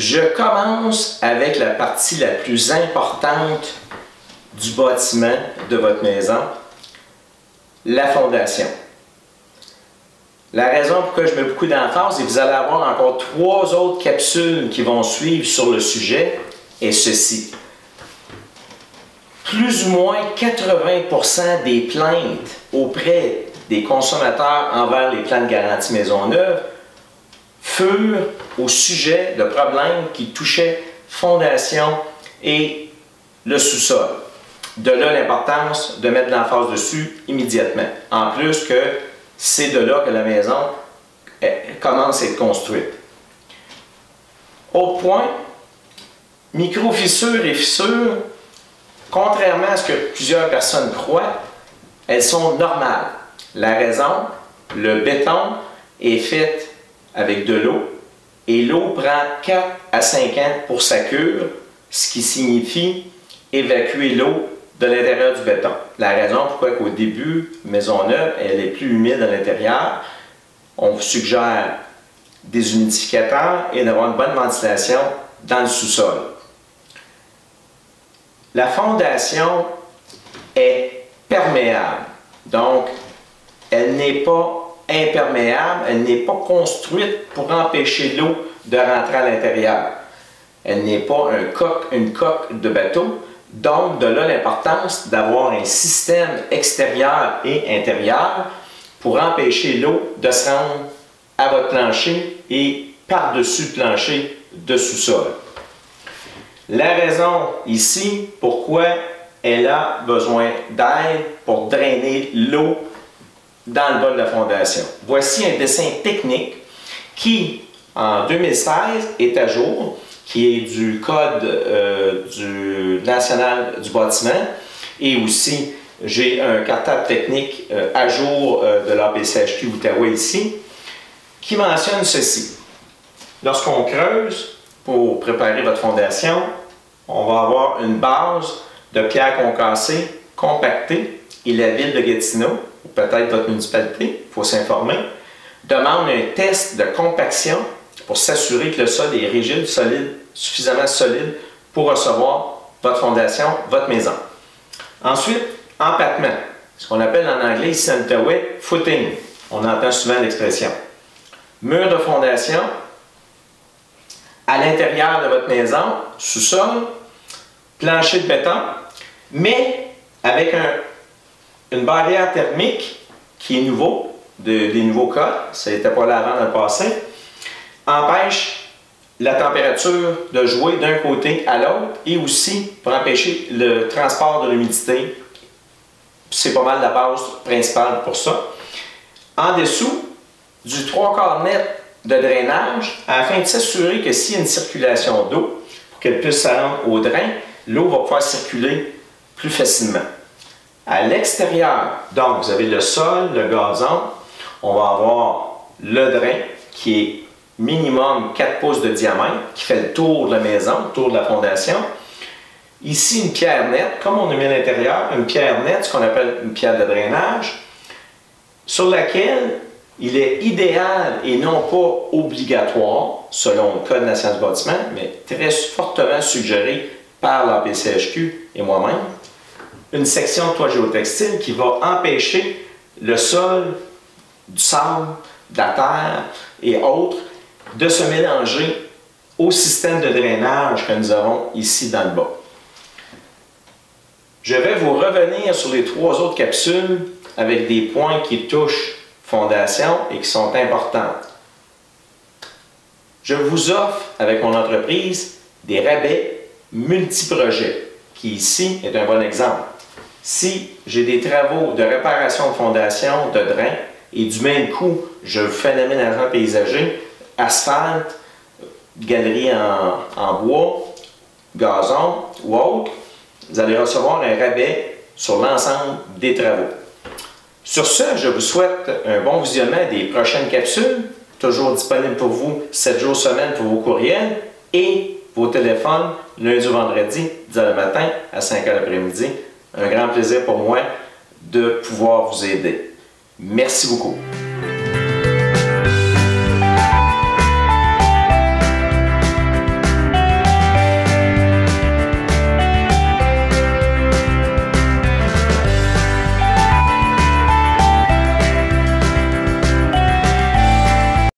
Je commence avec la partie la plus importante du bâtiment de votre maison, la fondation. La raison pour laquelle je mets beaucoup d'emphase, et vous allez avoir encore 3 autres capsules qui vont suivre sur le sujet, est ceci. Plus ou moins 80% des plaintes auprès des consommateurs envers les plans de garantie maison neuve furent au sujet de problèmes qui touchaient fondation et le sous-sol. De là l'importance de mettre l'emphase dessus immédiatement. En plus que c'est de là que la maison commence à être construite. Autre point, micro-fissures et fissures, contrairement à ce que plusieurs personnes croient, elles sont normales. La raison, le béton est fait avec de l'eau et l'eau prend 4 à 5 ans pour sa cure, ce qui signifie évacuer l'eau de l'intérieur du béton. La raison pourquoi qu'au début, maison neuve, elle est plus humide à l'intérieur, on vous suggère des humidificateurs et d'avoir une bonne ventilation dans le sous-sol. La fondation est perméable, donc elle n'est pas imperméable, elle n'est pas construite pour empêcher l'eau de rentrer à l'intérieur. Elle n'est pas une coque de bateau, donc de là l'importance d'avoir un système extérieur et intérieur pour empêcher l'eau de se rendre à votre plancher et par-dessus le plancher de sous-sol. La raison ici, pourquoi elle a besoin d'aide pour drainer l'eau dans le bas de la fondation. Voici un dessin technique qui, en 2016, est à jour, qui est du Code national du bâtiment, et aussi j'ai un cartable technique à jour de l'APCHQ Outaouais ici, qui mentionne ceci. Lorsqu'on creuse pour préparer votre fondation, on va avoir une base de pierres concassées compactée, et la ville de Gatineau, ou peut-être votre municipalité, il faut s'informer, demande un test de compaction pour s'assurer que le sol est rigide, solide, suffisamment solide pour recevoir votre fondation, votre maison. Ensuite, empattement, ce qu'on appelle en anglais ici en Outaouais, footing. On entend souvent l'expression. Mur de fondation, à l'intérieur de votre maison, sous-sol, plancher de béton, mais avec une barrière thermique qui est nouveau, des nouveaux codes, ça n'était pas là avant dans le passé, empêche la température de jouer d'un côté à l'autre et aussi pour empêcher le transport de l'humidité. C'est pas mal la base principale pour ça. En dessous, du 3/4 net de drainage afin de s'assurer que s'il y a une circulation d'eau, pour qu'elle puisse se rendre au drain, l'eau va pouvoir circuler plus facilement. À l'extérieur, donc vous avez le sol, le gazon, on va avoir le drain qui est minimum 4 pouces de diamètre, qui fait le tour de la maison, le tour de la fondation. Ici, une pierre nette, comme on a mis à l'intérieur, une pierre nette, ce qu'on appelle une pierre de drainage, sur laquelle il est idéal et non pas obligatoire, selon le Code national du bâtiment, mais très fortement suggéré par l'APCHQ et moi-même, une section de toit géotextile qui va empêcher le sol, du sable, de la terre et autres de se mélanger au système de drainage que nous avons ici dans le bas. Je vais vous revenir sur les 3 autres capsules avec des points qui touchent fondation et qui sont importants. Je vous offre avec mon entreprise des rabais multi-projets, qui ici est un bon exemple. Si j'ai des travaux de réparation de fondation, de drain, et du même coup, je fais un aménagement paysager, asphalte, galerie en bois, gazon ou autre, vous allez recevoir un rabais sur l'ensemble des travaux. Sur ce, je vous souhaite un bon visionnement des prochaines capsules, toujours disponibles pour vous 7 jours semaine pour vos courriels et vos téléphones lundi au vendredi, 10 h le matin à 5 h l'après-midi. Un grand plaisir pour moi de pouvoir vous aider. Merci beaucoup.